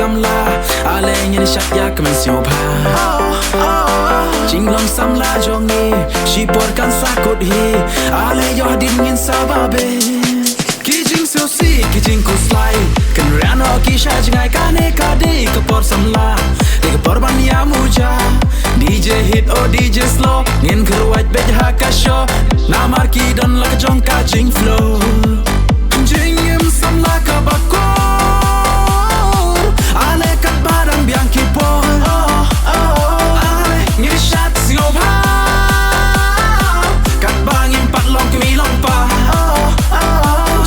samla ale ngin shat ya kemen sio pha jing long samla jongi shi por kan sakut hi ale yo din ngin sababe ki jing so si ki jing ko slai kan rano ki sha jingai ka ne ka de ka por samla de ka por ban ya muja DJ hit or DJ slow ngin kruat be ha ka show na mar ki don la ka jong ka jing flow jing im samla ka bako ale kat barang biang ki por ale ngin shat sio pa kat bang im pat long ki long pa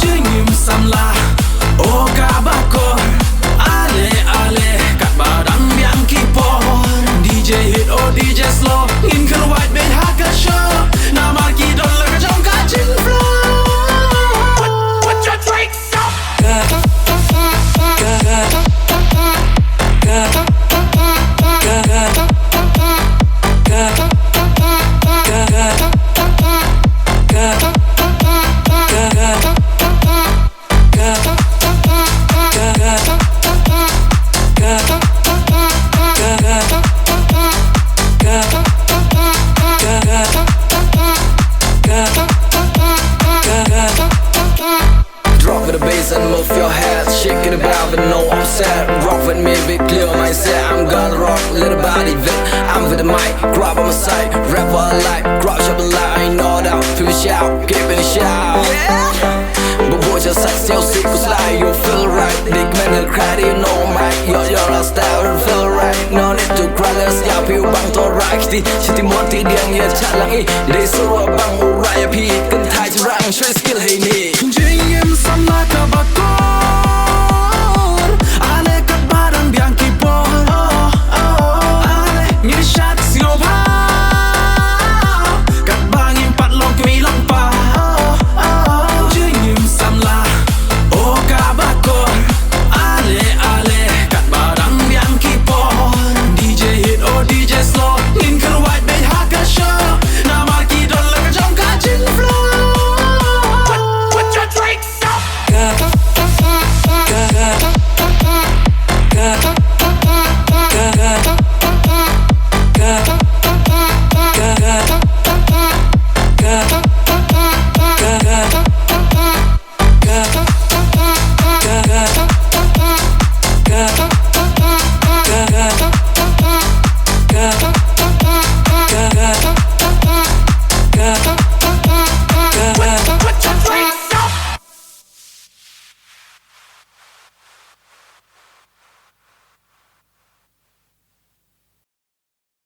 jing im samla o ka bako ale kat barang biang ki por DJ hit or DJ slow ngin kruat be ha ka show na mar ki don la ka jong ka jing flow Drop with the bass and move your head, shake it about with no upset. Rock with me, be clear mindset. I'm gonna rock, little body fit. I'm with the mic, grab on my side, rap all life, grab shop a line, ain't no doubt. Feel shout, give it a shout. But boy, just like still sick, cause like you feel right. Big man will cry, you know my your style don't feel right. No need to cry, let's get you bang to right. Shitty monty, the young, yeah, chat like it. They so bang, alright, P. Can tie to rank, show skill, hey, me.